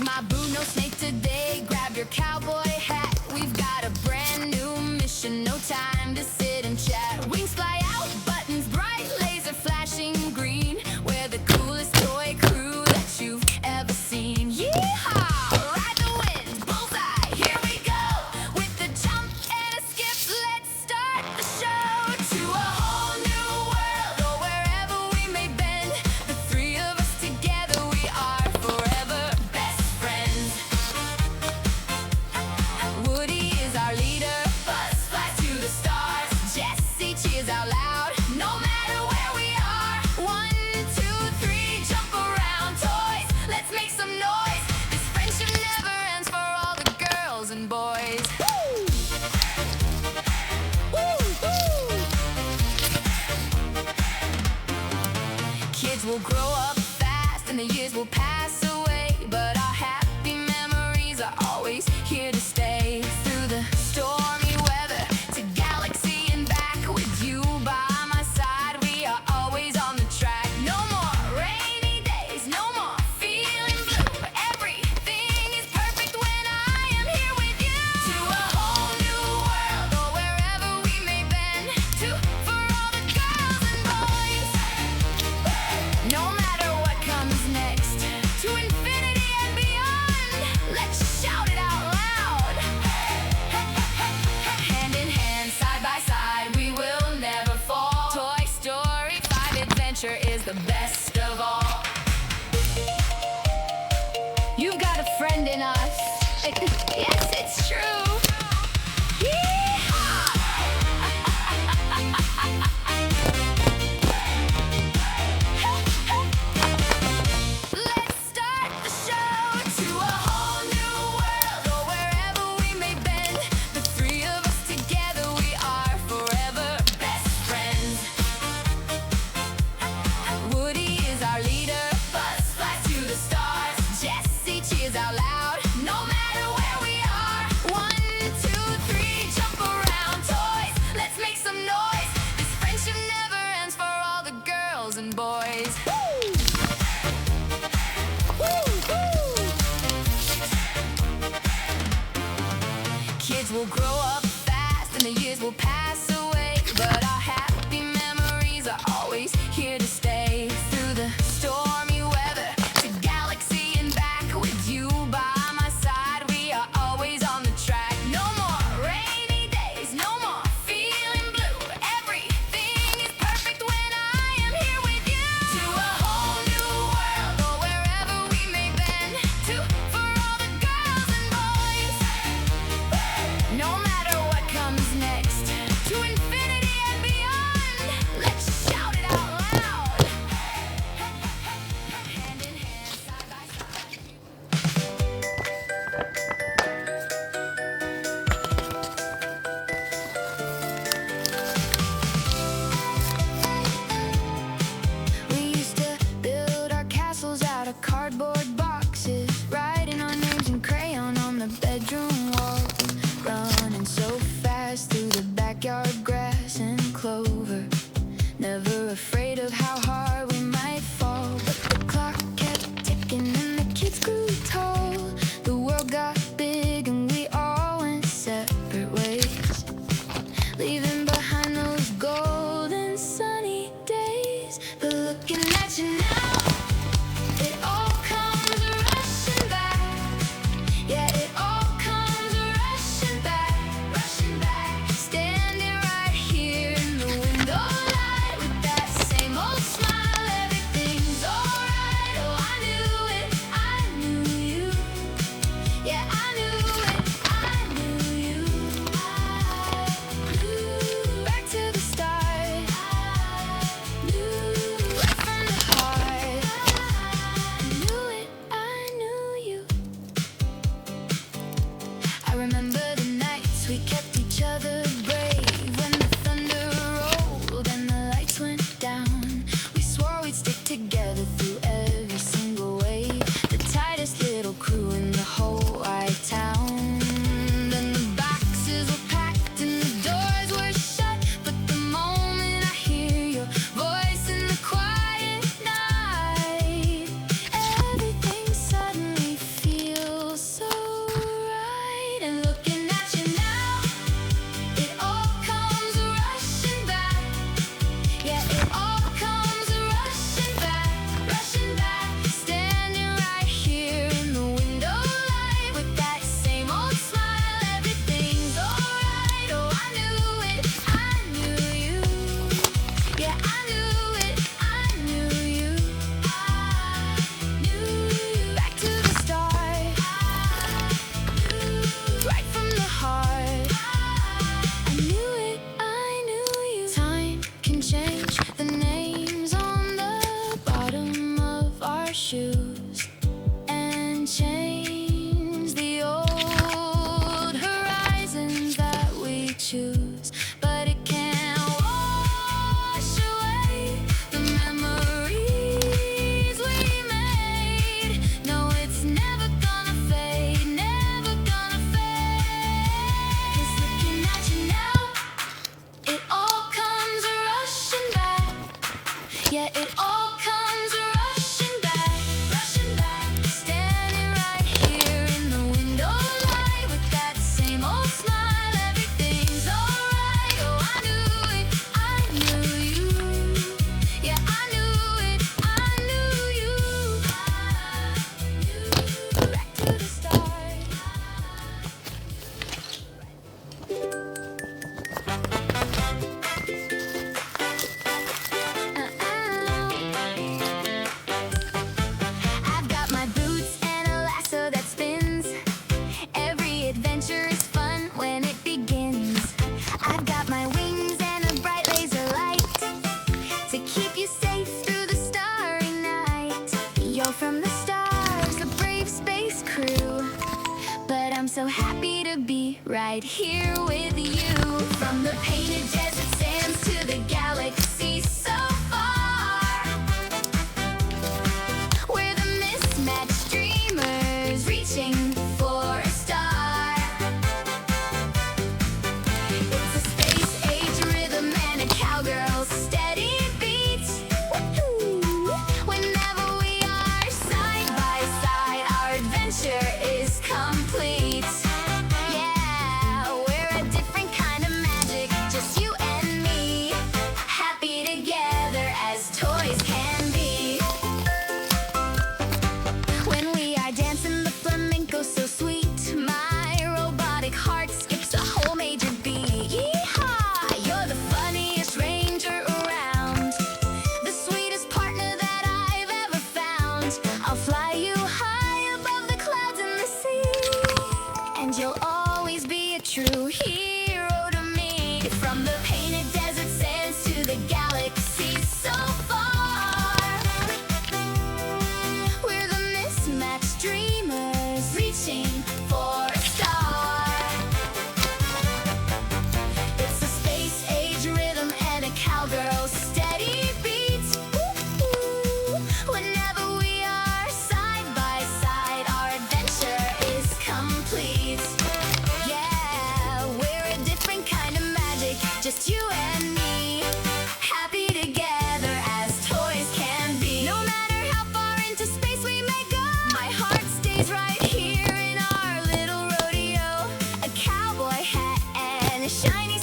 My boo, no snake today. Grab your cowboy hat. We've got a brand new mission. No time to sit and chat. Wings fly out, buttons bright, laser flashing green. We're the coolest toy crew that you've ever seen. Yeehaw! Ride the wind, bullseye. Here we go. With a jump and a skip, let's start the show. To a whole new world, or wherever we may bend. The three of us together, we are forever best friends. Woody is our leader. Buzz flies to the stars. Jessie cheers out loud. No matter where we are. 1, 2, 3, jump around, toys. Let's make some noise. This friendship never ends for all the girls and boys. Woo! Woo, woo. Kids will grow up fast and the years will pass away, but our happy memories are always here to stay. Through the stormy weather, to galaxy and back, with you by my side, we are always on the track. No more rainy days, no more feeling blue. Everything is perfect when I am here with you. To a whole new world, or wherever we may bend. For all the girls and boys. No matter what comes next, to infinity and beyond. Let's shout it out loud. Hand in hand, side by side, we will never fall. Toy Story 5 adventure is the best of all. You've got a friend in us. Yes, it's true. Let's start the show. To a whole new world, or wherever we may bend. The three of us together, we are forever best friends. Woody is our leader. Buzz flies to the stars. Jessie cheers out loud. No matter where we are. 1, 2, 3, jump around, toys. Let's make some noise. This friendship never ends for all the girls and boys. Woo! Woo, woo. Kids will grow up fast and the years will pass away, but our happy memories are always here to stay. Through the stormy weather, to galaxy and back, with you by my side, we are always on the track. No more rainy days, no more feeling blue. Everything is perfect when I am here with you. To a whole new world, or wherever we may bend. For all the girls and boys. No matter what comes next, to infinity and beyond. Let's shout it out loud. Hand in hand, side by side. We used to build our castles out of cardboard boxes, writing our names in crayon on the bedroom walls, running so fast through the backyard grass and clover, never afraid of how hard we might fall. But the clock kept ticking and the kids grew tall. The world got big and we all went separate ways, leaving behind those golden sunny days. But looking at you now, it all comes rushing back. Yeah, it all comes rushing back, rushing back. Standing right here in the window light, with that same old smile, everything's alright. Oh, I knew it, I knew you. Yeah, I knew it, I knew you. I knew. Back to the start. I knew. Right from the heart. I knew it, I knew you. I remember the nights we kept each other brave, when the thunder rolled and the lights went down. We swore we'd stick together through every single wave, the tightest little crew in the whole wide town. Then the boxes were packed and the doors were shut, but the moment I hear your voice in the quiet night, everything suddenly feels change the old horizons that we choose, but it can't wash away the memories we made. No, it's never gonna fade, never gonna fade. 'Cause looking at you now, it all comes rushing back. Yeah, it all comes rushing back, rushing back. Standing right here in the window light with that same old smile, everything's alright. Oh, I knew it, I knew you. Yeah, I knew it, I knew you. Back to the start. I've got my boots and a lasso that spins. Every adventure is fun when it begins. I've got my wings and a bright laser light to keep you safe through the starry night. You're from the stars, a brave space crew, but I'm so happy to be right here with you. From the painted desert sands to the galaxy so far, we're the mismatched dreamers reaching for a star. It's a space age rhythm and a cowgirl's steady beat. Woo-hoo. Whenever we are side by side, our adventure is complete. Yeah, we're a different kind of magic, just you and me, happy together as toys can be. When we are dancing the flamenco so sweet, my robotic heart skips a whole major beat. Yeehaw! You're the funniest ranger around, the sweetest partner that I've ever found. I'll fly you high above the clouds and the sea, and you'll always be a true hero to me. From the painted desert sands to the galaxy so far, we're the mismatched dreamers reaching for a star. It's a space age rhythm and a cowgirl's steady beat. Woo-hoo. Whenever we are side by side, our adventure is complete. Yeah, we're a different kind of magic, just you and me, happy together as toys can be. No matter how far into space we may go, my heart stays right here in our little rodeo. A cowboy hat and a shiny